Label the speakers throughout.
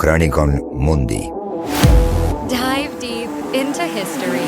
Speaker 1: Chronicon Mundi.
Speaker 2: Dive deep into history.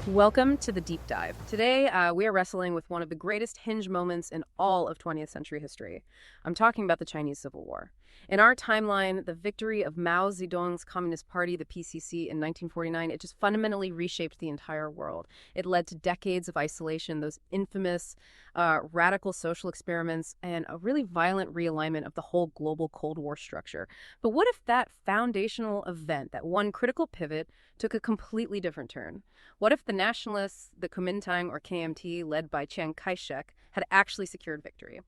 Speaker 3: Welcome to the Deep Dive. Today, we are wrestling with one of the greatest hinge moments in all of 20th century history. I'm talking about the Chinese Civil War. In our timeline, the victory of Mao Zedong's Communist Party, the PCC, in 1949, it just fundamentally reshaped the entire world. It led to decades of isolation, those infamous radical social experiments, and a really violent realignment of the whole global Cold War structure. But what if that foundational event, that one critical pivot, took a completely different turn? What if the Nationalists, the Kuomintang or KMT, led by Chiang Kai-shek, had actually secured victory?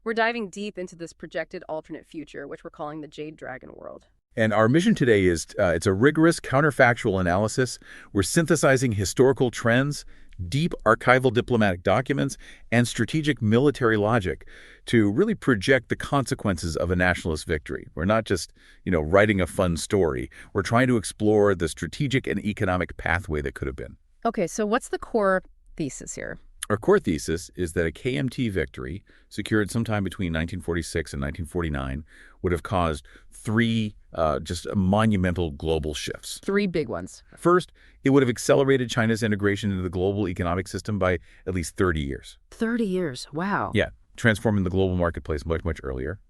Speaker 3: We're diving deep into this projected alternate future, which we're calling the Jade Dragon world.
Speaker 4: And our mission today is, it's a rigorous counterfactual analysis. We're synthesizing historical trends, deep archival diplomatic documents, and strategic military logic to really project the consequences of a nationalist victory. We're not just, writing a fun story. We're trying to explore the strategic and economic pathway that could have been.
Speaker 3: Okay, so what's the core thesis here?
Speaker 4: Our core thesis is that a KMT victory, secured sometime between 1946 and 1949, would have caused three just monumental global shifts.
Speaker 3: Three big ones.
Speaker 4: First, it would have accelerated China's integration into the global economic system by at least 30 years.
Speaker 3: 30 years, wow.
Speaker 4: Yeah, transforming the global marketplace much, much earlier.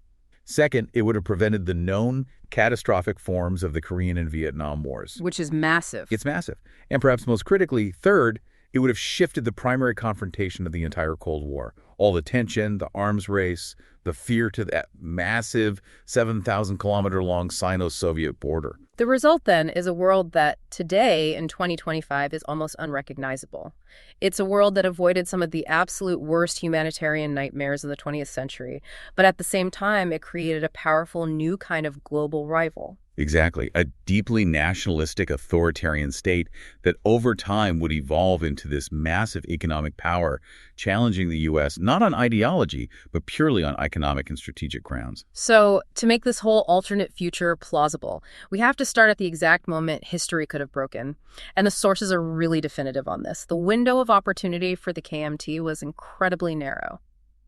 Speaker 4: Second, it would have prevented the known catastrophic forms of the Korean and Vietnam Wars.
Speaker 3: Which is massive.
Speaker 4: It's massive. And perhaps most critically, third, it would have shifted the primary confrontation of the entire Cold War. All the tension, the arms race, the fear to that massive 7,000-kilometer-long Sino-Soviet border.
Speaker 3: The result, then, is a world that today, in 2025, is almost unrecognizable. It's a world that avoided some of the absolute worst humanitarian nightmares of the 20th century, but at the same time, it created a powerful new kind of global rival.
Speaker 4: Exactly. A deeply nationalistic authoritarian state that over time would evolve into this massive economic power, challenging the U.S. not on ideology, but purely on economic and strategic grounds.
Speaker 3: So, to make this whole alternate future plausible, we have to start at the exact moment history could have broken. And the sources are really definitive on this. The window of opportunity for the KMT was incredibly narrow.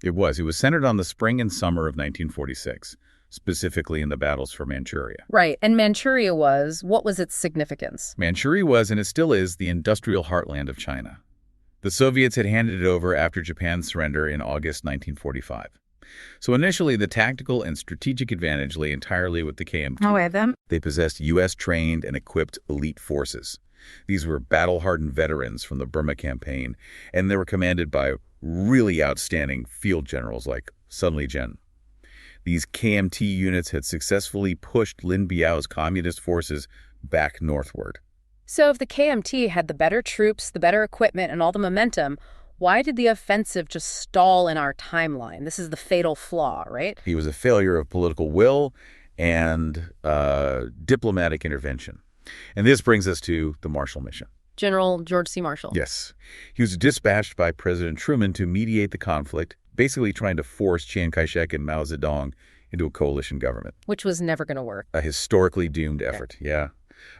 Speaker 4: It was. It was centered on the spring and summer of 1946. Specifically in the battles for Manchuria.
Speaker 3: Right. And Manchuria what was its significance?
Speaker 4: Manchuria was, and it still is, the industrial heartland of China. The Soviets had handed it over after Japan's surrender in August 1945. So initially, the tactical and strategic advantage lay entirely with the KMT. They possessed U.S.-trained and equipped elite forces. These were battle-hardened veterans from the Burma campaign, and they were commanded by really outstanding field generals like Sun Li-jen. These KMT units had successfully pushed Lin Biao's communist forces back northward.
Speaker 3: So if the KMT had the better troops, the better equipment, and all the momentum, why did the offensive just stall in our timeline? This is the fatal flaw, right?
Speaker 4: He was a failure of political will and diplomatic intervention. And this brings us to the Marshall Mission.
Speaker 3: General George C. Marshall.
Speaker 4: Yes. He was dispatched by President Truman to mediate the conflict, basically trying to force Chiang Kai-shek and Mao Zedong into a coalition government.
Speaker 3: Which was never going to work.
Speaker 4: A historically doomed effort, yeah.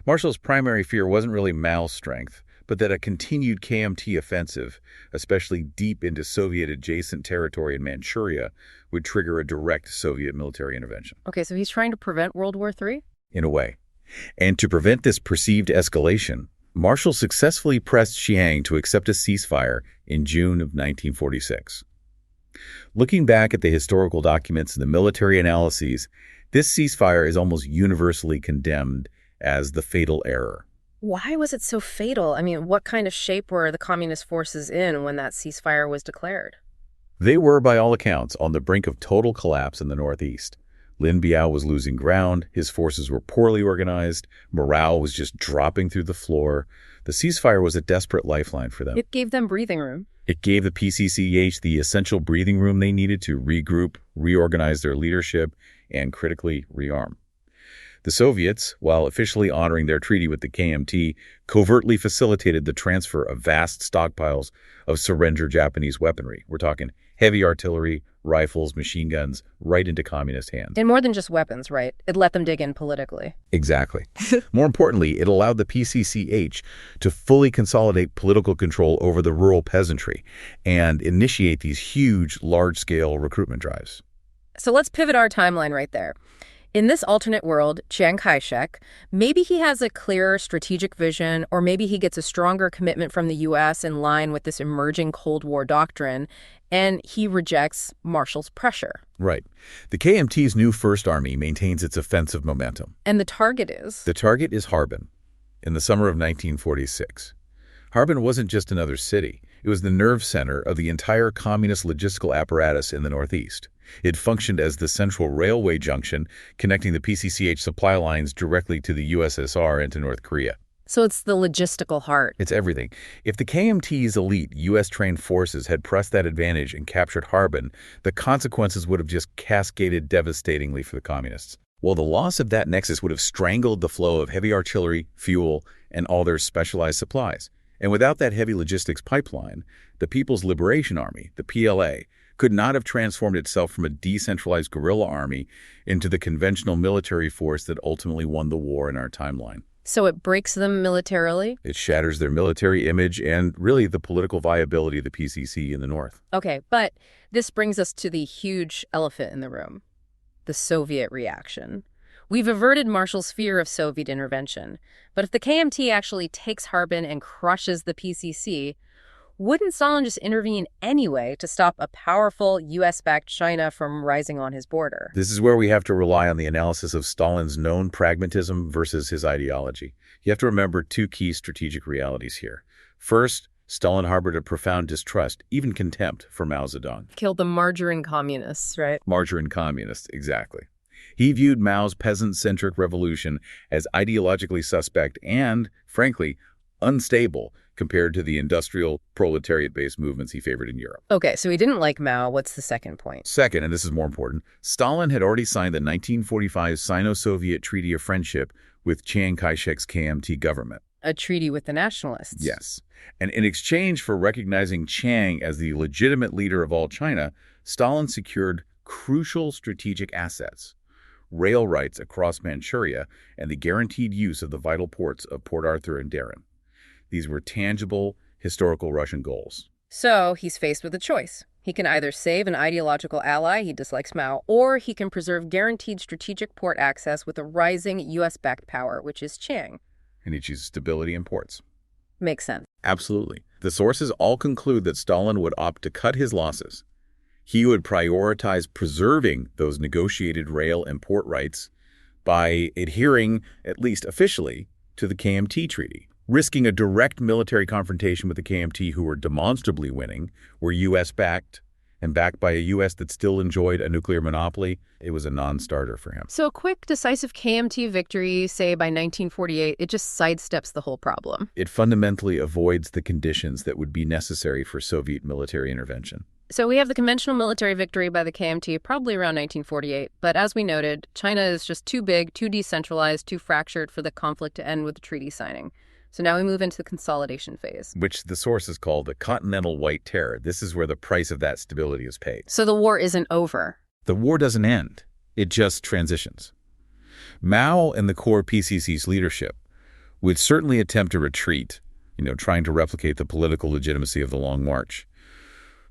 Speaker 4: Marshall's primary fear wasn't really Mao's strength, but that a continued KMT offensive, especially deep into Soviet-adjacent territory in Manchuria, would trigger a direct Soviet military intervention.
Speaker 3: Okay, so he's trying to prevent World War III?
Speaker 4: In a way. And to prevent this perceived escalation, Marshall successfully pressed Chiang to accept a ceasefire in June of 1946. Looking back at the historical documents and the military analyses, this ceasefire is almost universally condemned as the fatal error.
Speaker 3: Why was it so fatal? I mean, what kind of shape were the communist forces in when that ceasefire was declared?
Speaker 4: They were, by all accounts, on the brink of total collapse in the Northeast. Lin Biao was losing ground, his forces were poorly organized, morale was just dropping through the floor. The ceasefire was a desperate lifeline for them.
Speaker 3: It gave them breathing room.
Speaker 4: It gave the PCCH the essential breathing room they needed to regroup, reorganize their leadership, and critically rearm. The Soviets, while officially honoring their treaty with the KMT, covertly facilitated the transfer of vast stockpiles of surrendered Japanese weaponry. We're talking heavy artillery, rifles, machine guns, right into communist hands.
Speaker 3: And more than just weapons, right? It let them dig in politically.
Speaker 4: Exactly. More importantly, it allowed the PCCH to fully consolidate political control over the rural peasantry and initiate these huge, large-scale recruitment drives.
Speaker 3: So let's pivot our timeline right there. In this alternate world, Chiang Kai-shek, maybe he has a clearer strategic vision, or maybe he gets a stronger commitment from the U.S. in line with this emerging Cold War doctrine, and he rejects Marshall's pressure.
Speaker 4: Right. The KMT's new First Army maintains its offensive momentum.
Speaker 3: And the target is?
Speaker 4: The target is Harbin, in the summer of 1946. Harbin wasn't just another city. It was the nerve center of the entire communist logistical apparatus in the Northeast. It functioned as the central railway junction connecting the PCCH supply lines directly to the USSR and to North Korea.
Speaker 3: So it's the logistical heart.
Speaker 4: It's everything. If the KMT's elite U.S.-trained forces had pressed that advantage and captured Harbin, the consequences would have just cascaded devastatingly for the communists. Well, the loss of that nexus would have strangled the flow of heavy artillery, fuel, and all their specialized supplies. And without that heavy logistics pipeline, the People's Liberation Army, the PLA, could not have transformed itself from a decentralized guerrilla army into the conventional military force that ultimately won the war in our timeline.
Speaker 3: So it breaks them militarily?
Speaker 4: It shatters their military image and really the political viability of the PCC in the North.
Speaker 3: Okay, but this brings us to the huge elephant in the room, the Soviet reaction. We've averted Marshall's fear of Soviet intervention, but if the KMT actually takes Harbin and crushes the PCC, wouldn't Stalin just intervene anyway to stop a powerful U.S.-backed China from rising on his border?
Speaker 4: This is where we have to rely on the analysis of Stalin's known pragmatism versus his ideology. You have to remember two key strategic realities here. First, Stalin harbored a profound distrust, even contempt, for Mao Zedong.
Speaker 3: Killed the margarine communists, right?
Speaker 4: Margarine communists, exactly. He viewed Mao's peasant-centric revolution as ideologically suspect and, frankly, unstable compared to the industrial proletariat-based movements he favored in Europe.
Speaker 3: Okay, so he didn't like Mao. What's the second point?
Speaker 4: Second, and this is more important, Stalin had already signed the 1945 Sino-Soviet Treaty of Friendship with Chiang Kai-shek's KMT government.
Speaker 3: A treaty with the Nationalists.
Speaker 4: Yes. And in exchange for recognizing Chiang as the legitimate leader of all China, Stalin secured crucial strategic assets: rail rights across Manchuria and the guaranteed use of the vital ports of Port Arthur and Daren. These were tangible, historical Russian goals.
Speaker 3: So he's faced with a choice. He can either save an ideological ally, he dislikes Mao, or he can preserve guaranteed strategic port access with a rising U.S.-backed power, which is Chiang.
Speaker 4: And he chooses stability in ports.
Speaker 3: Makes sense.
Speaker 4: Absolutely. The sources all conclude that Stalin would opt to cut his losses. He would prioritize preserving those negotiated rail and port rights by adhering, at least officially, to the KMT treaty. Risking a direct military confrontation with the KMT, who were demonstrably winning, were U.S.-backed, and backed by a U.S. that still enjoyed a nuclear monopoly. It was a non-starter for him.
Speaker 3: So a quick, decisive KMT victory, say by 1948, it just sidesteps the whole problem.
Speaker 4: It fundamentally avoids the conditions that would be necessary for Soviet military intervention.
Speaker 3: So we have the conventional military victory by the KMT probably around 1948, but as we noted, China is just too big, too decentralized, too fractured for the conflict to end with the treaty signing. So now we move into the consolidation phase,
Speaker 4: which the sources call the Continental White Terror. This is where the price of that stability is paid.
Speaker 3: So the war isn't over.
Speaker 4: The war doesn't end. It just transitions. Mao and the core PCC's leadership would certainly attempt a retreat, trying to replicate the political legitimacy of the Long March.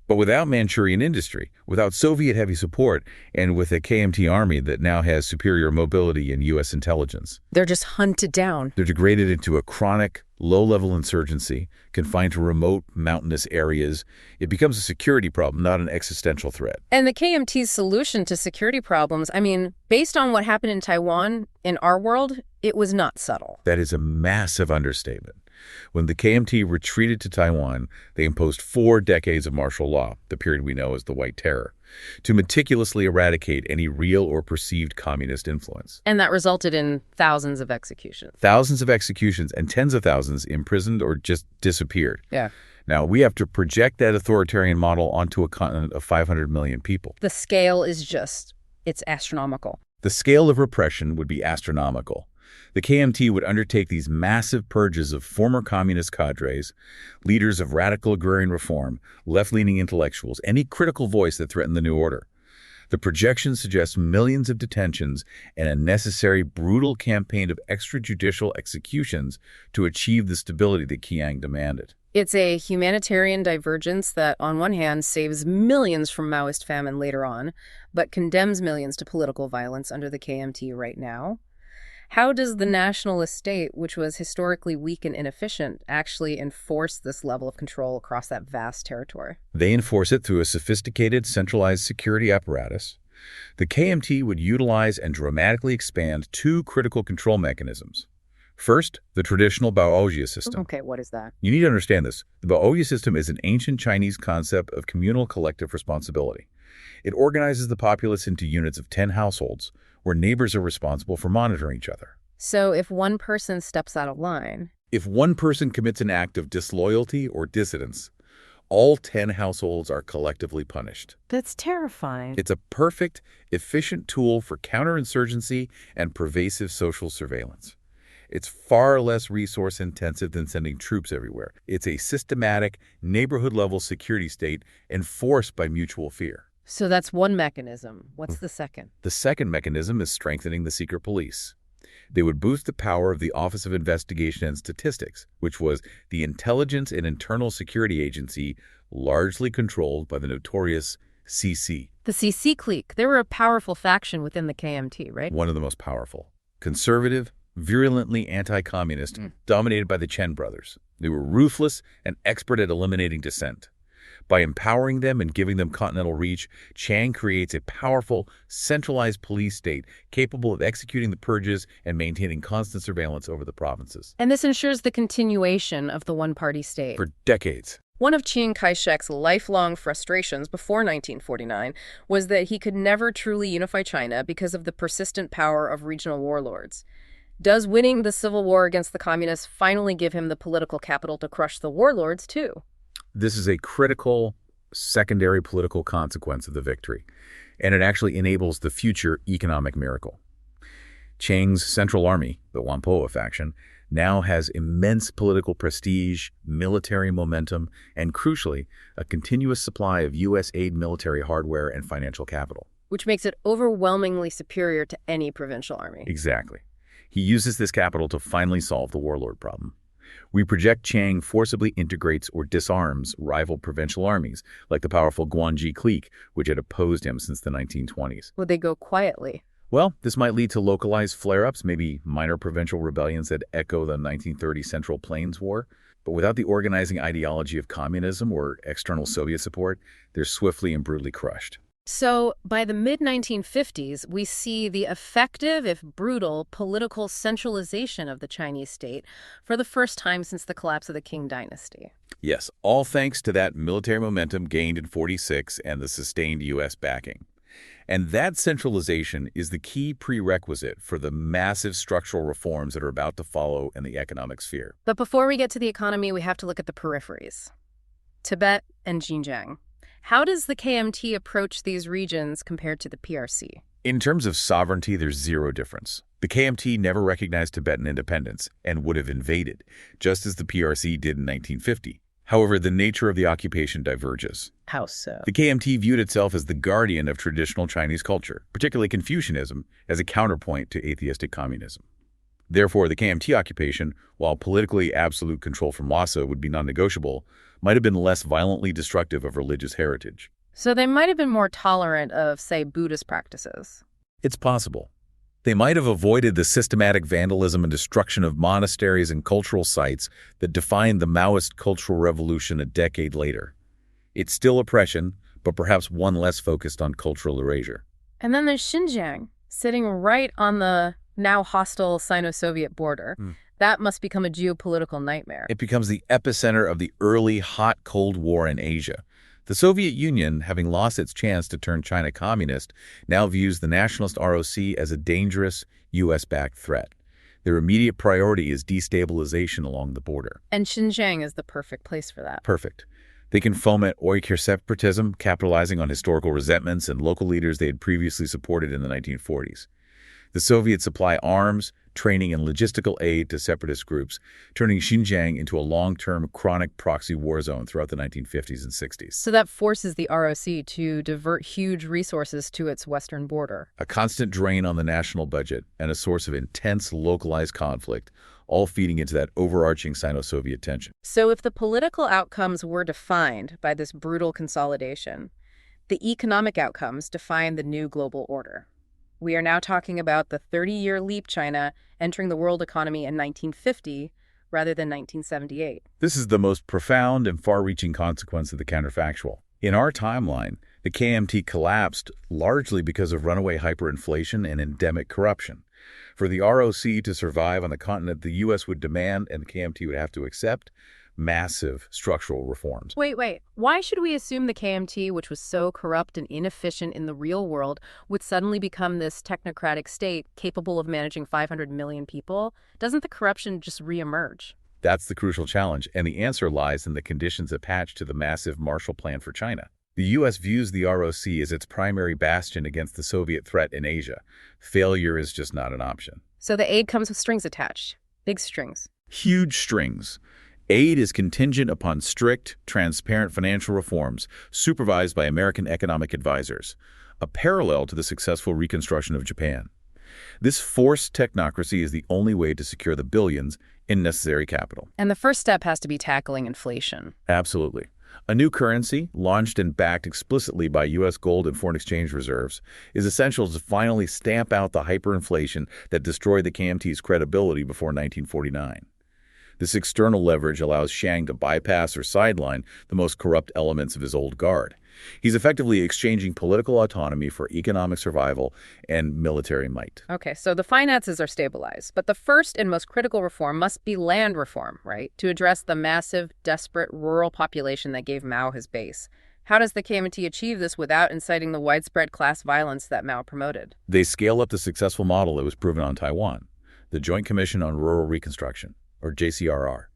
Speaker 4: But without Manchurian industry, without Soviet heavy support, and with a KMT army that now has superior mobility and U.S. intelligence,
Speaker 3: they're just hunted down.
Speaker 4: They're degraded into a chronic, low-level insurgency, confined to remote, mountainous areas. It becomes a security problem, not an existential threat.
Speaker 3: And the KMT's solution to security problems, based on what happened in Taiwan, in our world, it was not subtle.
Speaker 4: That is a massive understatement. When the KMT retreated to Taiwan, they imposed 4 decades of martial law, the period we know as the White Terror, to meticulously eradicate any real or perceived communist influence.
Speaker 3: And that resulted in thousands of executions.
Speaker 4: Thousands of executions and tens of thousands imprisoned or just disappeared.
Speaker 3: Yeah.
Speaker 4: Now, we have to project that authoritarian model onto a continent of 500 million people.
Speaker 3: The scale is it's astronomical.
Speaker 4: The scale of repression would be astronomical. The KMT would undertake these massive purges of former communist cadres, leaders of radical agrarian reform, left-leaning intellectuals, any critical voice that threatened the new order. The projections suggest millions of detentions and a necessary brutal campaign of extrajudicial executions to achieve the stability that Chiang demanded.
Speaker 3: It's a humanitarian divergence that, on one hand, saves millions from Maoist famine later on, but condemns millions to political violence under the KMT right now. How does the nationalist state, which was historically weak and inefficient, actually enforce this level of control across that vast territory?
Speaker 4: They enforce it through a sophisticated, centralized security apparatus. The KMT would utilize and dramatically expand two critical control mechanisms. First, the traditional Baoji system.
Speaker 3: Okay, what is that?
Speaker 4: You need to understand this. The Baoji system is an ancient Chinese concept of communal collective responsibility. It organizes the populace into units of 10 households, where neighbors are responsible for monitoring each other.
Speaker 3: So if one person steps out of line...
Speaker 4: If one person commits an act of disloyalty or dissidence, all 10 households are collectively punished.
Speaker 3: That's terrifying.
Speaker 4: It's a perfect, efficient tool for counterinsurgency and pervasive social surveillance. It's far less resource-intensive than sending troops everywhere. It's a systematic, neighborhood-level security state enforced by mutual fear.
Speaker 3: So that's one mechanism. What's the second?
Speaker 4: The second mechanism is strengthening the secret police. They would boost the power of the Office of Investigation and Statistics, which was the intelligence and internal security agency largely controlled by the notorious CC.
Speaker 3: The CC clique. They were a powerful faction within the KMT, right?
Speaker 4: One of the most powerful. Conservative, virulently anti-communist, dominated by the Chen brothers. They were ruthless and expert at eliminating dissent. By empowering them and giving them continental reach, Chiang creates a powerful, centralized police state capable of executing the purges and maintaining constant surveillance over the provinces.
Speaker 3: And this ensures the continuation of the one-party state.
Speaker 4: For decades.
Speaker 3: One of Chiang Kai-shek's lifelong frustrations before 1949 was that he could never truly unify China because of the persistent power of regional warlords. Does winning the civil war against the communists finally give him the political capital to crush the warlords, too?
Speaker 4: This is a critical secondary political consequence of the victory, and it actually enables the future economic miracle. Chiang's Central Army, the Whampoa faction, now has immense political prestige, military momentum, and crucially, a continuous supply of U.S.-aid military hardware and financial capital.
Speaker 3: Which makes it overwhelmingly superior to any provincial army.
Speaker 4: Exactly. He uses this capital to finally solve the warlord problem. We project Chiang forcibly integrates or disarms rival provincial armies, like the powerful Guanji clique, which had opposed him since the 1920s.
Speaker 3: Would they go quietly?
Speaker 4: Well, this might lead to localized flare-ups, maybe minor provincial rebellions that echo the 1930 Central Plains War. But without the organizing ideology of communism or external Soviet support, they're swiftly and brutally crushed.
Speaker 3: So, by the mid-1950s, we see the effective, if brutal, political centralization of the Chinese state for the first time since the collapse of the Qing dynasty.
Speaker 4: Yes, all thanks to that military momentum gained in '46 and the sustained U.S. backing. And that centralization is the key prerequisite for the massive structural reforms that are about to follow in the economic sphere.
Speaker 3: But before we get to the economy, we have to look at the peripheries. Tibet and Xinjiang. How does the KMT approach these regions compared to the PRC?
Speaker 4: In terms of sovereignty, there's zero difference. The KMT never recognized Tibetan independence and would have invaded, just as the PRC did in 1950. However, the nature of the occupation diverges.
Speaker 3: How so?
Speaker 4: The KMT viewed itself as the guardian of traditional Chinese culture, particularly Confucianism, as a counterpoint to atheistic communism. Therefore, the KMT occupation, while politically absolute control from Lhasa would be non-negotiable, might have been less violently destructive of religious heritage.
Speaker 3: So they might have been more tolerant of, say, Buddhist practices.
Speaker 4: It's possible. They might have avoided the systematic vandalism and destruction of monasteries and cultural sites that defined the Maoist cultural revolution a decade later. It's still oppression, but perhaps one less focused on cultural erasure.
Speaker 3: And then there's Xinjiang, sitting right on the now hostile Sino-Soviet border. That must become a geopolitical nightmare.
Speaker 4: It becomes the epicenter of the early hot Cold War in Asia. The Soviet Union, having lost its chance to turn China communist, now views the Nationalist ROC as a dangerous U.S.-backed threat. Their immediate priority is destabilization along the border.
Speaker 3: And Xinjiang is the perfect place for that.
Speaker 4: Perfect. They can foment Uyghur separatism, capitalizing on historical resentments and local leaders they had previously supported in the 1940s. The Soviets supply arms, training, and logistical aid to separatist groups, turning Xinjiang into a long-term chronic proxy war zone throughout the 1950s and 60s.
Speaker 3: So that forces the ROC to divert huge resources to its western border.
Speaker 4: A constant drain on the national budget and a source of intense localized conflict, all feeding into that overarching Sino-Soviet tension.
Speaker 3: So if the political outcomes were defined by this brutal consolidation, the economic outcomes define the new global order. We are now talking about the 30-year leap China entering the world economy in 1950 rather than 1978.
Speaker 4: This is the most profound and far-reaching consequence of the counterfactual. In our timeline, the KMT collapsed largely because of runaway hyperinflation and endemic corruption. For the ROC to survive on the continent, the U.S. would demand, and the KMT would have to accept, massive structural reforms.
Speaker 3: Wait. Why should we assume the KMT, which was so corrupt and inefficient in the real world, would suddenly become this technocratic state capable of managing 500 million people? Doesn't the corruption just reemerge?
Speaker 4: That's the crucial challenge, and the answer lies in the conditions attached to the massive Marshall Plan for China. The U.S. views the ROC as its primary bastion against the Soviet threat in Asia. Failure is just not an option.
Speaker 3: So the aid comes with strings attached. Big strings.
Speaker 4: Huge strings. Aid is contingent upon strict, transparent financial reforms supervised by American economic advisors, a parallel to the successful reconstruction of Japan. This forced technocracy is the only way to secure the billions in necessary capital.
Speaker 3: And the first step has to be tackling inflation.
Speaker 4: Absolutely. A new currency, launched and backed explicitly by U.S. gold and foreign exchange reserves, is essential to finally stamp out the hyperinflation that destroyed the KMT's credibility before 1949. This external leverage allows Chiang to bypass or sideline the most corrupt elements of his old guard. He's effectively exchanging political autonomy for economic survival and military might.
Speaker 3: Okay, so the finances are stabilized, but the first and most critical reform must be land reform, right? To address the massive, desperate rural population that gave Mao his base. How does the KMT achieve this without inciting the widespread class violence that Mao promoted?
Speaker 4: They scale up the successful model that was proven on Taiwan, the Joint Commission on Rural Reconstruction, or JCRR.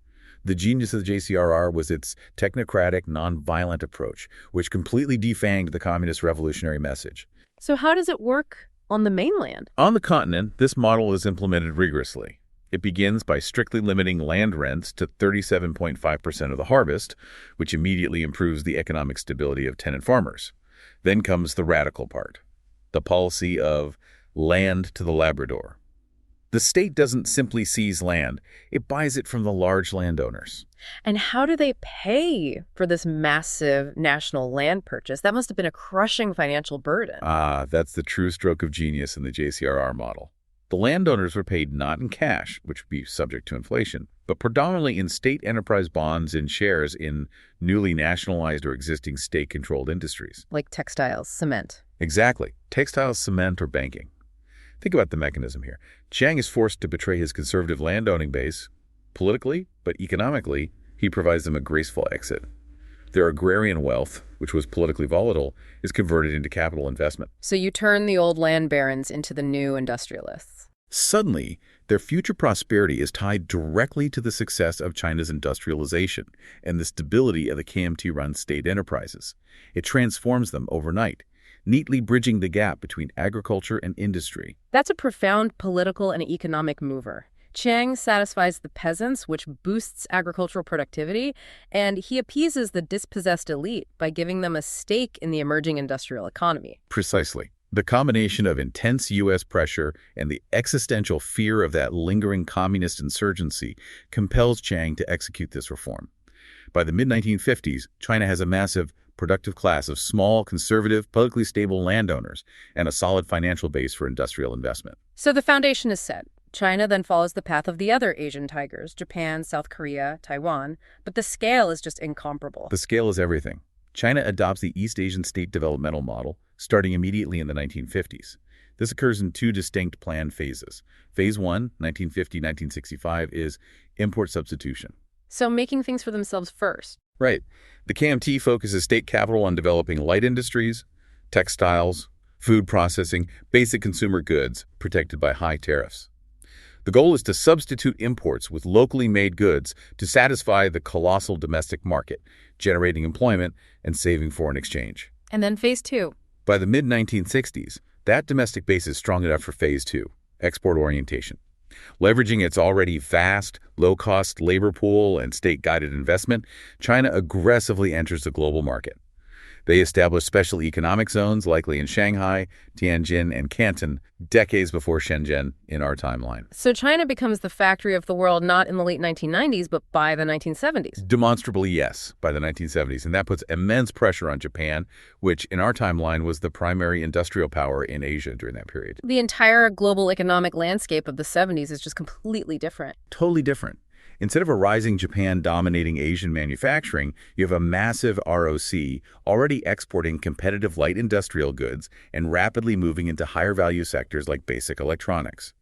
Speaker 4: The genius of the JCRR was its technocratic, nonviolent approach, which completely defanged the communist revolutionary message.
Speaker 3: So how does it work on the mainland?
Speaker 4: On the continent, this model is implemented rigorously. It begins by strictly limiting land rents to 37.5% of the harvest, which immediately improves the economic stability of tenant farmers. Then comes the radical part, the policy of land to the Labrador. The state doesn't simply seize land, it buys it from the large landowners.
Speaker 3: And how do they pay for this massive national land purchase? That must have been a crushing financial burden.
Speaker 4: That's the true stroke of genius in the JCRR model. The landowners were paid not in cash, which would be subject to inflation, but predominantly in state enterprise bonds and shares in newly nationalized or existing state-controlled industries.
Speaker 3: Like textiles, cement.
Speaker 4: Exactly. Textiles, cement, or banking. Think about the mechanism here. Chiang is forced to betray his conservative landowning base. Politically, but economically, he provides them a graceful exit. Their agrarian wealth, which was politically volatile, is converted into capital investment.
Speaker 3: So you turn the old land barons into the new industrialists.
Speaker 4: Suddenly, their future prosperity is tied directly to the success of China's industrialization and the stability of the KMT-run state enterprises. It transforms them overnight, neatly bridging the gap between agriculture and industry.
Speaker 3: That's a profound political and economic mover. Chiang satisfies the peasants, which boosts agricultural productivity, and he appeases the dispossessed elite by giving them a stake in the emerging industrial economy.
Speaker 4: Precisely. The combination of intense U.S. pressure and the existential fear of that lingering communist insurgency compels Chiang to execute this reform. By the mid-1950s, China has a massive productive class of small, conservative, politically stable landowners and a solid financial base for industrial investment.
Speaker 3: So the foundation is set. China then follows the path of the other Asian tigers, Japan, South Korea, Taiwan, but the scale is just incomparable.
Speaker 4: The scale is everything. China adopts the East Asian state developmental model, starting immediately in the 1950s. This occurs in two distinct planned phases. Phase 1, 1950-1965, is import substitution.
Speaker 3: So making things for themselves first.
Speaker 4: Right. The KMT focuses state capital on developing light industries, textiles, food processing, basic consumer goods protected by high tariffs. The goal is to substitute imports with locally made goods to satisfy the colossal domestic market, generating employment and saving foreign exchange.
Speaker 3: And then phase 2.
Speaker 4: By the mid-1960s, that domestic base is strong enough for phase 2, export orientation. Leveraging its already vast, low-cost labor pool and state-guided investment, China aggressively enters the global market. They establish special economic zones, likely in Shanghai, Tianjin, and Canton, decades before Shenzhen in our timeline.
Speaker 3: So China becomes the factory of the world not in the late 1990s, but by the 1970s.
Speaker 4: Demonstrably, yes, by the 1970s, and that puts immense pressure on Japan, which in our timeline was the primary industrial power in Asia during that period.
Speaker 3: The entire global economic landscape of the 70s is just completely different.
Speaker 4: Totally different. Instead of a rising Japan dominating Asian manufacturing, you have a massive ROC already exporting competitive light industrial goods and rapidly moving into higher value sectors like basic electronics.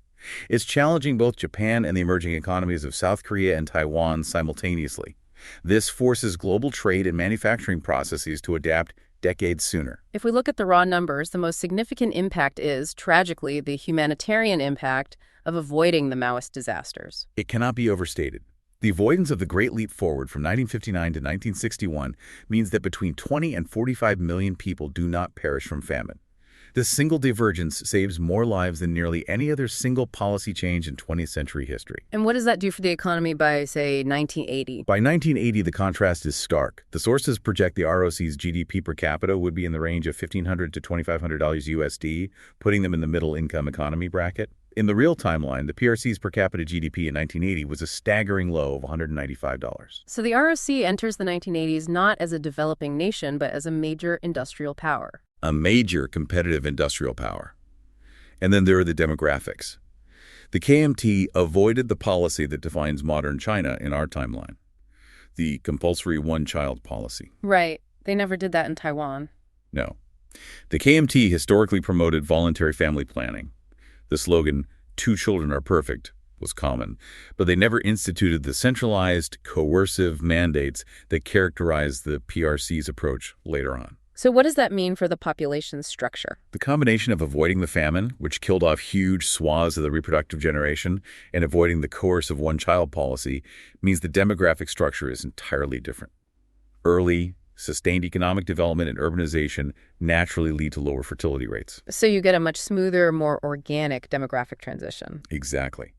Speaker 4: It's challenging both Japan and the emerging economies of South Korea and Taiwan simultaneously. This forces global trade and manufacturing processes to adapt decades sooner.
Speaker 3: If we look at the raw numbers, the most significant impact is, tragically, the humanitarian impact of avoiding the Maoist disasters.
Speaker 4: It cannot be overstated. The avoidance of the Great Leap Forward from 1959 to 1961 means that between 20 and 45 million people do not perish from famine. This single divergence saves more lives than nearly any other single policy change in 20th century history.
Speaker 3: And what does that do for the economy by, say, 1980?
Speaker 4: By 1980, the contrast is stark. The sources project the ROC's GDP per capita would be in the range of $1,500 to $2,500 USD, putting them in the middle-income economy bracket. In the real timeline, the PRC's per capita GDP in 1980 was a staggering low of $195.
Speaker 3: So the ROC enters the 1980s not as a developing nation, but as a major industrial power.
Speaker 4: A major competitive industrial power. And then there are the demographics. The KMT avoided the policy that defines modern China in our timeline, the compulsory one-child policy.
Speaker 3: Right. They never did that in Taiwan.
Speaker 4: No. The KMT historically promoted voluntary family planning. The slogan, "Two children are perfect," was common, but they never instituted the centralized, coercive mandates that characterized the PRC's approach later on.
Speaker 3: So what does that mean for the population structure?
Speaker 4: The combination of avoiding the famine, which killed off huge swaths of the reproductive generation, and avoiding the coercive one-child policy means the demographic structure is entirely different. Early, sustained economic development and urbanization naturally lead to lower fertility rates.
Speaker 3: So you get a much smoother, more organic demographic transition.
Speaker 4: Exactly.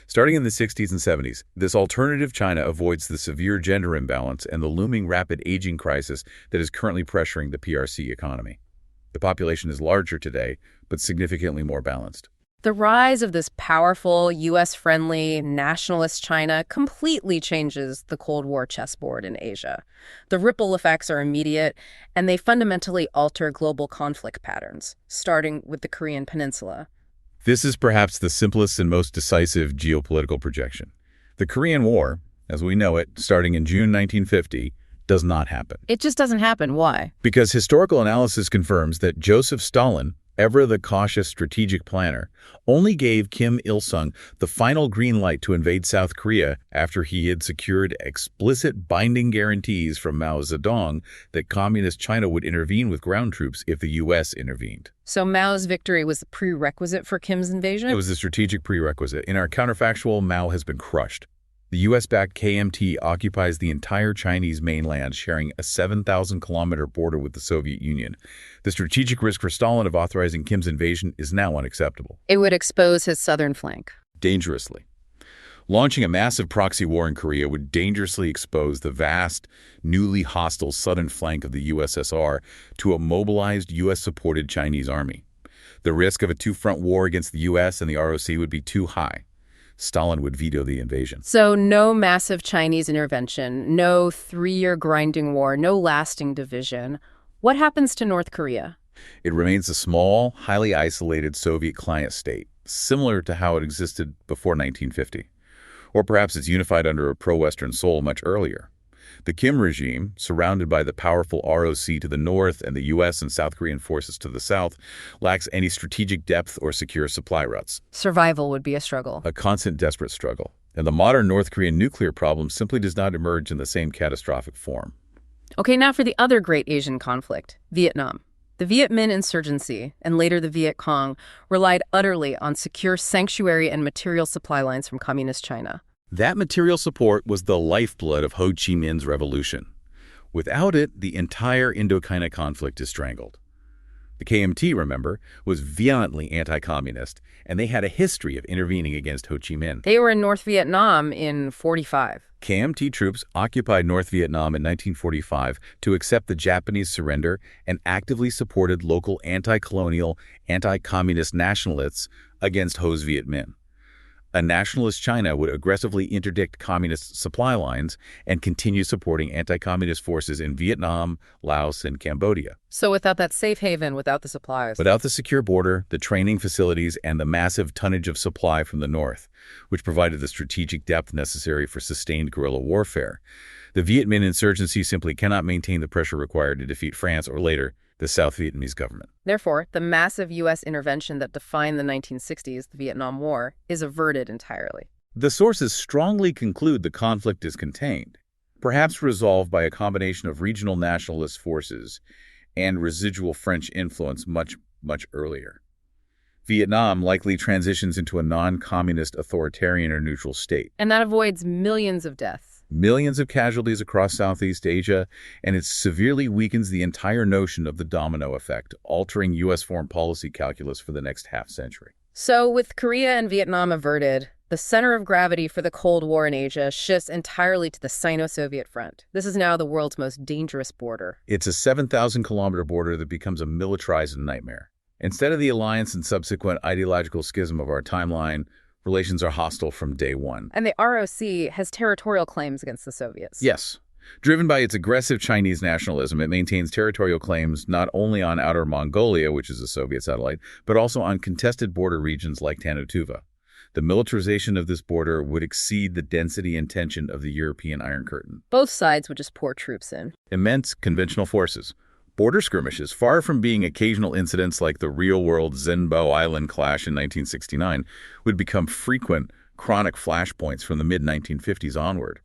Speaker 4: Starting in the 60s and 70s, this alternative China avoids the severe gender imbalance and the looming rapid aging crisis that is currently pressuring the PRC economy. The population is larger today, but significantly more balanced.
Speaker 3: The rise of this powerful, U.S.-friendly, nationalist China completely changes the Cold War chessboard in Asia. The ripple effects are immediate, and they fundamentally alter global conflict patterns, starting with the Korean Peninsula.
Speaker 4: This is perhaps the simplest and most decisive geopolitical projection. The Korean War, as we know it, starting in June 1950, does not happen.
Speaker 3: It just doesn't happen. Why?
Speaker 4: Because historical analysis confirms that Joseph Stalin, ever the cautious strategic planner, only gave Kim Il-sung the final green light to invade South Korea after he had secured explicit binding guarantees from Mao Zedong that communist China would intervene with ground troops if the U.S. intervened.
Speaker 3: So Mao's victory was the prerequisite for Kim's invasion?
Speaker 4: It was the strategic prerequisite. In our counterfactual, Mao has been crushed. The U.S.-backed KMT occupies the entire Chinese mainland, sharing a 7,000-kilometer border with the Soviet Union. The strategic risk for Stalin of authorizing Kim's invasion is now unacceptable.
Speaker 3: It would expose his southern flank.
Speaker 4: Dangerously. Launching a massive proxy war in Korea would dangerously expose the vast, newly hostile southern flank of the USSR to a mobilized U.S.-supported Chinese army. The risk of a two-front war against the U.S. and the ROC would be too high. Stalin would veto the invasion.
Speaker 3: So no massive Chinese intervention, no three-year grinding war, no lasting division. What happens to North Korea?
Speaker 4: It remains a small, highly isolated Soviet client state, similar to how it existed before 1950. Or perhaps it's unified under a pro-Western Seoul much earlier. The Kim regime, surrounded by the powerful ROC to the north and the U.S. and South Korean forces to the south, lacks any strategic depth or secure supply routes.
Speaker 3: Survival would be a struggle.
Speaker 4: A constant, desperate struggle. And the modern North Korean nuclear problem simply does not emerge in the same catastrophic form.
Speaker 3: Okay, now for the other great Asian conflict, Vietnam. The Viet Minh insurgency, and later the Viet Cong, relied utterly on secure sanctuary and material supply lines from communist China.
Speaker 4: That material support was the lifeblood of Ho Chi Minh's revolution. Without it, the entire Indochina conflict is strangled. The KMT, remember, was vehemently anti-communist, and they had a history of intervening against Ho Chi Minh.
Speaker 3: They were in North Vietnam in 45.
Speaker 4: KMT troops occupied North Vietnam in 1945 to accept the Japanese surrender and actively supported local anti-colonial, anti-communist nationalists against Ho's Viet Minh. A nationalist China would aggressively interdict communist supply lines and continue supporting anti-communist forces in Vietnam, Laos, and Cambodia.
Speaker 3: So without that safe haven, without the supplies.
Speaker 4: Without the secure border, the training facilities, and the massive tonnage of supply from the north, which provided the strategic depth necessary for sustained guerrilla warfare, the Viet Minh insurgency simply cannot maintain the pressure required to defeat France or later, the South Vietnamese government.
Speaker 3: Therefore, the massive U.S. intervention that defined the 1960s, the Vietnam War, is averted entirely.
Speaker 4: The sources strongly conclude the conflict is contained, perhaps resolved by a combination of regional nationalist forces and residual French influence much earlier. Vietnam likely transitions into a non-communist authoritarian or neutral state.
Speaker 3: And that avoids millions of deaths.
Speaker 4: Millions of casualties across Southeast Asia, and it severely weakens the entire notion of the domino effect, altering U.S. foreign policy calculus for the next half-century.
Speaker 3: So with Korea and Vietnam averted, the center of gravity for the Cold War in Asia shifts entirely to the Sino-Soviet front. This is now the world's most dangerous border.
Speaker 4: It's a 7,000-kilometer border that becomes a militarized nightmare. Instead of the alliance and subsequent ideological schism of our timeline, relations are hostile from day one.
Speaker 3: And the ROC has territorial claims against the Soviets.
Speaker 4: Yes. Driven by its aggressive Chinese nationalism, it maintains territorial claims not only on Outer Mongolia, which is a Soviet satellite, but also on contested border regions like Tannu-Tuva. The militarization of this border would exceed the density and tension of the European Iron Curtain.
Speaker 3: Both sides would just pour troops in.
Speaker 4: Immense conventional forces. Border skirmishes, far from being occasional incidents like the real-world Zenbo Island clash in 1969, would become frequent, chronic flashpoints from the mid-1950s onward.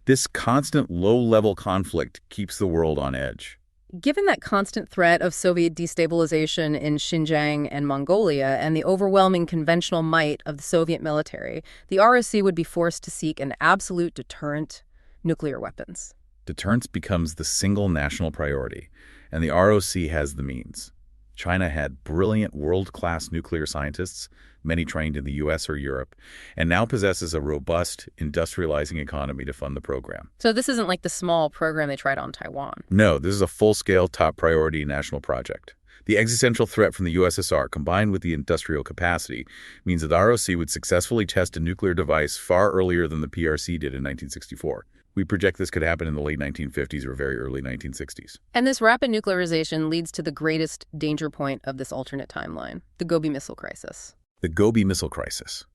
Speaker 4: This constant low-level conflict keeps the world on edge.
Speaker 3: Given that constant threat of Soviet destabilization in Xinjiang and Mongolia and the overwhelming conventional might of the Soviet military, the ROC would be forced to seek an absolute deterrent: nuclear weapons.
Speaker 4: Deterrence becomes the single national priority, and the ROC has the means. China had brilliant world-class nuclear scientists, many trained in the U.S. or Europe, and now possesses a robust, industrializing economy to fund the program.
Speaker 3: So this isn't like the small program they tried on Taiwan.
Speaker 4: No, this is a full-scale, top-priority national project. The existential threat from the USSR, combined with the industrial capacity, means that the ROC would successfully test a nuclear device far earlier than the PRC did in 1964. We project this could happen in the late 1950s or very early 1960s.
Speaker 3: And this rapid nuclearization leads to the greatest danger point of this alternate timeline: the Gobi Missile Crisis.
Speaker 4: The Gobi Missile Crisis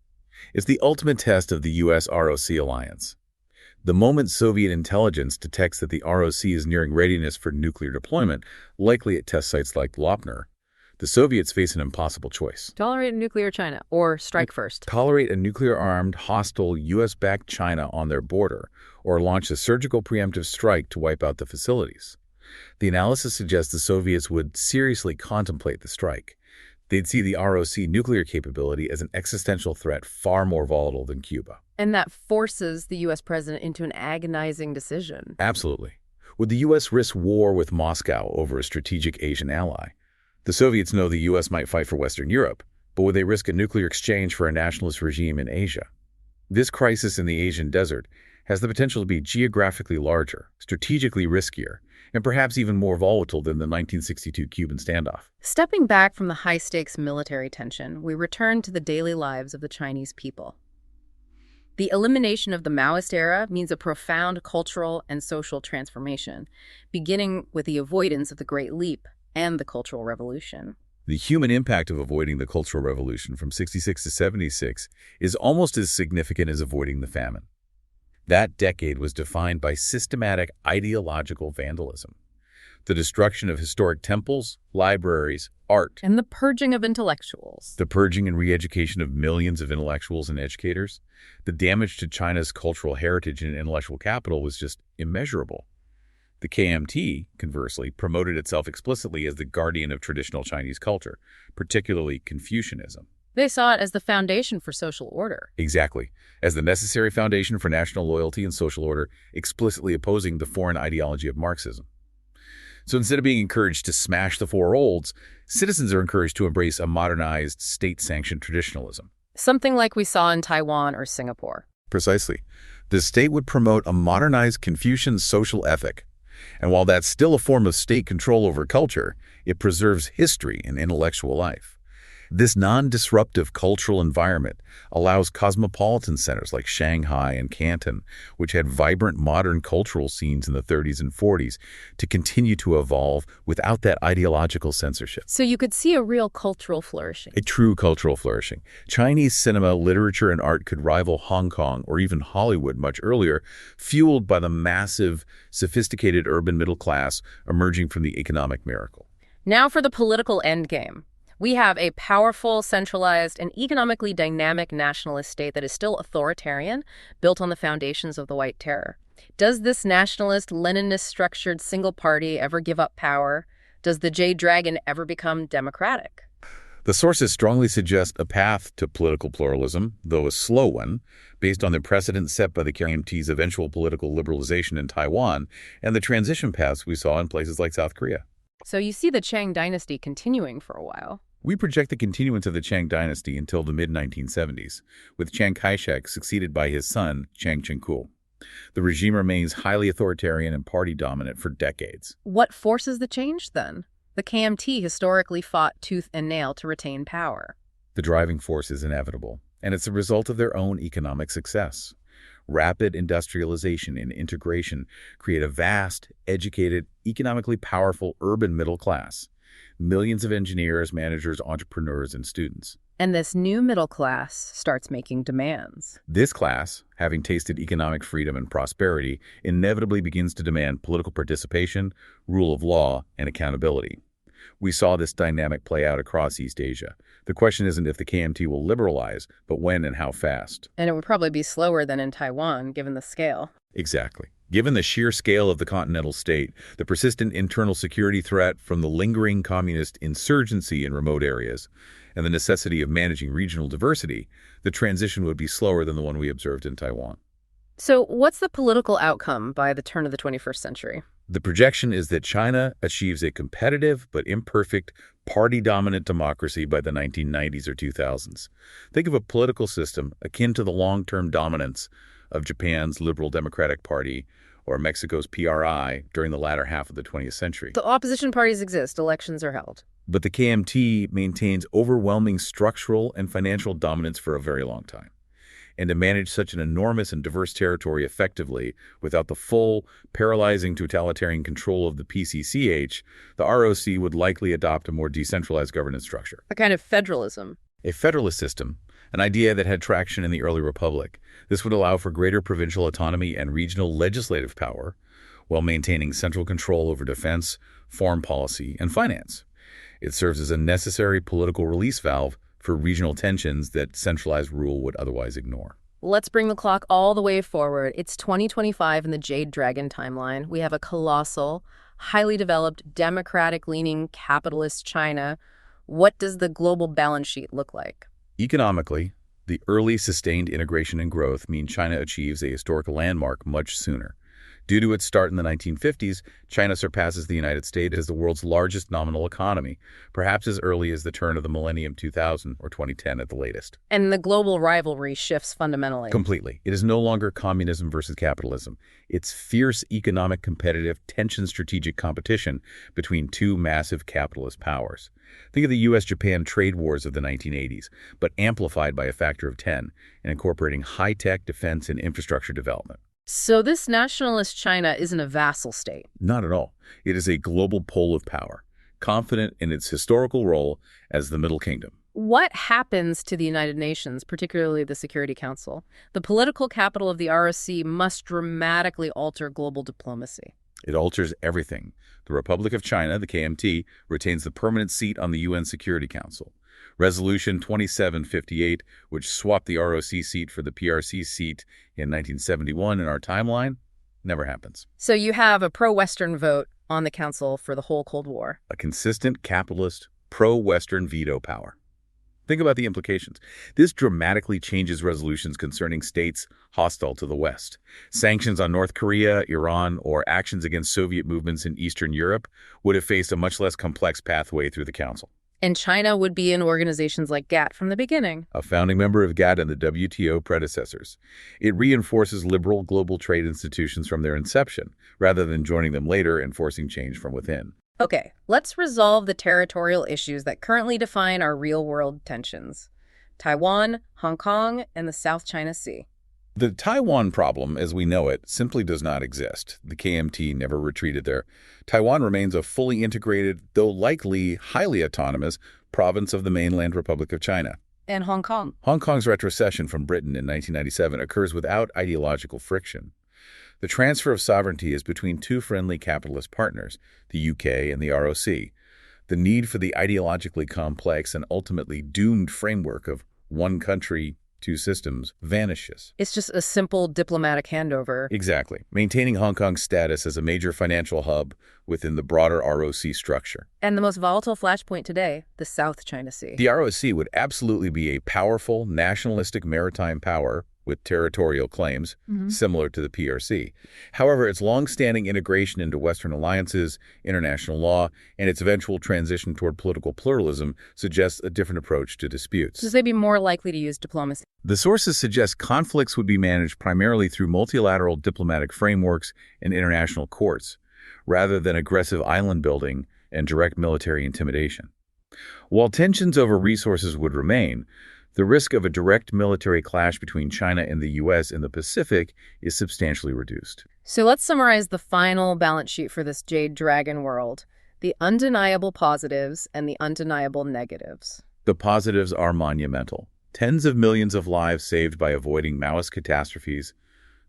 Speaker 4: is the ultimate test of the U.S.-ROC alliance. The moment Soviet intelligence detects that the ROC is nearing readiness for nuclear deployment, likely at test sites like Lopner, the Soviets face an impossible choice.
Speaker 3: Tolerate nuclear China or strike first.
Speaker 4: Tolerate a nuclear-armed, hostile, U.S.-backed China on their border, or launch a surgical preemptive strike to wipe out the facilities. The analysis suggests the Soviets would seriously contemplate the strike. They'd see the ROC nuclear capability as an existential threat far more volatile than Cuba.
Speaker 3: And that forces the U.S. president into an agonizing decision.
Speaker 4: Absolutely. Would the U.S. risk war with Moscow over a strategic Asian ally? The Soviets know the U.S. might fight for Western Europe, but would they risk a nuclear exchange for a nationalist regime in Asia? This crisis in the Asian desert has the potential to be geographically larger, strategically riskier, and perhaps even more volatile than the 1962 Cuban standoff.
Speaker 3: Stepping back from the high-stakes military tension, we return to the daily lives of the Chinese people. The elimination of the Maoist era means a profound cultural and social transformation, beginning with the avoidance of the Great Leap and the Cultural Revolution.
Speaker 4: The human impact of avoiding the Cultural Revolution from 66 to 76 is almost as significant as avoiding the famine. That decade was defined by systematic ideological vandalism, the destruction of historic temples, libraries, art,
Speaker 3: And the purging of intellectuals.
Speaker 4: the purging and re-education of millions of intellectuals and educators. The damage to China's cultural heritage and intellectual capital was just immeasurable. The KMT, conversely, promoted itself explicitly as the guardian of traditional Chinese culture, particularly Confucianism.
Speaker 3: They saw it as the foundation for social order.
Speaker 4: Exactly, as the necessary foundation for national loyalty and social order, explicitly opposing the foreign ideology of Marxism. So instead of being encouraged to smash the four olds, citizens are encouraged to embrace a modernized, state-sanctioned traditionalism.
Speaker 3: Something like we saw in Taiwan or Singapore.
Speaker 4: Precisely. The state would promote a modernized Confucian social ethic. And while that's still a form of state control over culture, it preserves history and intellectual life. This non-disruptive cultural environment allows cosmopolitan centers like Shanghai and Canton, which had vibrant modern cultural scenes in the 30s and 40s, to continue to evolve without that ideological censorship.
Speaker 3: So you could see a real cultural flourishing.
Speaker 4: A true cultural flourishing. Chinese cinema, literature, and art could rival Hong Kong or even Hollywood much earlier, fueled by the massive, sophisticated urban middle class emerging from the economic miracle.
Speaker 3: Now for the political endgame. We have a powerful, centralized, and economically dynamic nationalist state that is still authoritarian, built on the foundations of the White Terror. Does this nationalist, Leninist-structured single party ever give up power? Does the Jade Dragon ever become democratic?
Speaker 4: The sources strongly suggest a path to political pluralism, though a slow one, based on the precedent set by the KMT's eventual political liberalization in Taiwan and the transition paths we saw in places like South Korea.
Speaker 3: So you see the Chiang dynasty continuing for a while.
Speaker 4: We project the continuance of the Chiang dynasty until the mid-1970s, with Chiang Kai-shek succeeded by his son, Chiang Ching-kuo. The regime remains highly authoritarian and party-dominant for decades.
Speaker 3: What forces the change, then? The KMT historically fought tooth and nail to retain power.
Speaker 4: The driving force is inevitable, and it's a result of their own economic success. Rapid industrialization and integration create a vast, educated, economically powerful urban middle class. Millions of engineers, managers, entrepreneurs, and students.
Speaker 3: And this new middle class starts making demands.
Speaker 4: This class, having tasted economic freedom and prosperity, inevitably begins to demand political participation, rule of law, and accountability. We saw this dynamic play out across East Asia. The question isn't if the KMT will liberalize, but when and how fast.
Speaker 3: And it would probably be slower than in Taiwan, given the scale.
Speaker 4: Exactly. Given the sheer scale of the continental state, the persistent internal security threat from the lingering communist insurgency in remote areas, and the necessity of managing regional diversity, the transition would be slower than the one we observed in Taiwan.
Speaker 3: So what's the political outcome by the turn of the 21st century?
Speaker 4: The projection is that China achieves a competitive but imperfect party-dominant democracy by the 1990s or 2000s. Think of a political system akin to the long-term dominance of Japan's Liberal Democratic Party or Mexico's PRI during the latter half of the 20th century.
Speaker 3: The opposition parties exist, elections are held.
Speaker 4: But the KMT maintains overwhelming structural and financial dominance for a very long time. And to manage such an enormous and diverse territory effectively without the full, paralyzing totalitarian control of the PCCH, the ROC would likely adopt a more decentralized governance structure.
Speaker 3: A kind of federalism.
Speaker 4: A federalist system, an idea that had traction in the early republic. This would allow for greater provincial autonomy and regional legislative power, while maintaining central control over defense, foreign policy, and finance. It serves as a necessary political release valve for regional tensions that centralized rule would otherwise ignore.
Speaker 3: Let's bring the clock all the way forward. It's 2025 in the Jade Dragon timeline. We have a colossal, highly developed, democratic-leaning, capitalist China. What does the global balance sheet look like?
Speaker 4: Economically, the early sustained integration and growth mean China achieves a historical landmark much sooner. Due to its start in the 1950s, China surpasses the United States as the world's largest nominal economy, perhaps as early as the turn of the millennium 2000 or 2010 at the latest.
Speaker 3: And the global rivalry shifts fundamentally.
Speaker 4: Completely. It is no longer communism versus capitalism. It's fierce economic competitive tension strategic competition between two massive capitalist powers. Think of the U.S.-Japan trade wars of the 1980s, but amplified by a factor of 10 and incorporating high-tech defense and infrastructure development.
Speaker 3: So this nationalist China isn't a vassal state.
Speaker 4: Not at all. It is a global pole of power, confident in its historical role as the Middle Kingdom.
Speaker 3: What happens to the United Nations, particularly the Security Council? The political capital of the ROC must dramatically alter global diplomacy.
Speaker 4: It alters everything. The Republic of China, the KMT, retains the permanent seat on the UN Security Council. Resolution 2758, which swapped the ROC seat for the PRC seat in 1971 in our timeline, never happens.
Speaker 3: So you have a pro-Western vote on the Council for the whole Cold War.
Speaker 4: A consistent capitalist, pro-Western veto power. Think about the implications. This dramatically changes resolutions concerning states hostile to the West. Sanctions on North Korea, Iran, or actions against Soviet movements in Eastern Europe would have faced a much less complex pathway through the Council.
Speaker 3: And China would be in organizations like GATT from the beginning.
Speaker 4: A founding member of GATT and the WTO predecessors. It reinforces liberal global trade institutions from their inception, rather than joining them later and forcing change from within.
Speaker 3: Okay, let's resolve the territorial issues that currently define our real-world tensions. Taiwan, Hong Kong, and the South China Sea.
Speaker 4: The Taiwan problem, as we know it, simply does not exist. The KMT never retreated there. Taiwan remains a fully integrated, though likely highly autonomous, province of the mainland Republic of China.
Speaker 3: And Hong Kong.
Speaker 4: Hong Kong's retrocession from Britain in 1997 occurs without ideological friction. The transfer of sovereignty is between two friendly capitalist partners, the UK and the ROC. The need for the ideologically complex and ultimately doomed framework of one country, two systems vanishes.
Speaker 3: It's just a simple diplomatic handover.
Speaker 4: Exactly. Maintaining Hong Kong's status as a major financial hub within the broader ROC structure.
Speaker 3: And the most volatile flashpoint today, the South China Sea.
Speaker 4: The ROC would absolutely be a powerful, nationalistic maritime power with territorial claims, similar to the PRC. However, its long-standing integration into Western alliances, international law, and its eventual transition toward political pluralism suggests a different approach to disputes.
Speaker 3: So they'd be more likely to use diplomacy.
Speaker 4: The sources suggest conflicts would be managed primarily through multilateral diplomatic frameworks and international courts, rather than aggressive island building and direct military intimidation. While tensions over resources would remain, the risk of a direct military clash between China and the U.S. in the Pacific is substantially reduced.
Speaker 3: So let's summarize the final balance sheet for this Jade Dragon world. The undeniable positives and the undeniable negatives.
Speaker 4: The positives are monumental. Tens of millions of lives saved by avoiding Maoist catastrophes,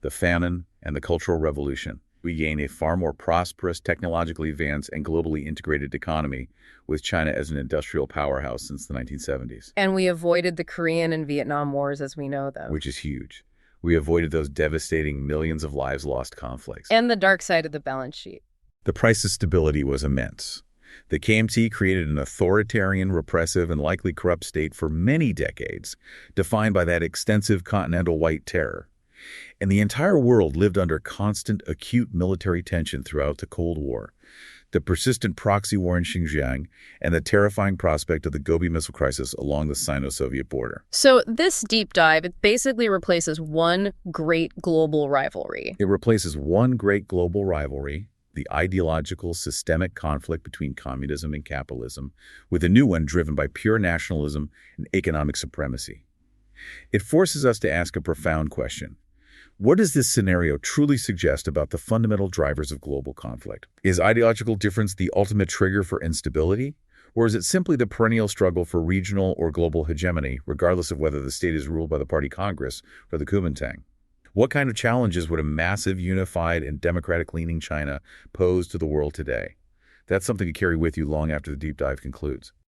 Speaker 4: the famine, and the Cultural Revolution. We gain a far more prosperous, technologically advanced, and globally integrated economy, with China as an industrial powerhouse since the 1970s.
Speaker 3: And we avoided the Korean and Vietnam wars as we know them.
Speaker 4: Which is huge. We avoided those devastating millions of lives lost conflicts.
Speaker 3: And the dark side of the balance sheet.
Speaker 4: The price of stability was immense. The KMT created an authoritarian, repressive, and likely corrupt state for many decades, defined by that extensive continental white terror. And the entire world lived under constant, acute military tension throughout the Cold War, the persistent proxy war in Xinjiang, and the terrifying prospect of the Gobi Missile Crisis along the Sino-Soviet border.
Speaker 3: So this deep dive, it basically replaces one great global rivalry.
Speaker 4: It replaces one great global rivalry, the ideological, systemic conflict between communism and capitalism, with a new one driven by pure nationalism and economic supremacy. It forces us to ask a profound question. What does this scenario truly suggest about the fundamental drivers of global conflict? Is ideological difference the ultimate trigger for instability? Or is it simply the perennial struggle for regional or global hegemony, regardless of whether the state is ruled by the Party Congress or the Kuomintang? What kind of challenges would a massive, unified, and democratic-leaning China pose to the world today? That's something to carry with you long after the deep dive concludes.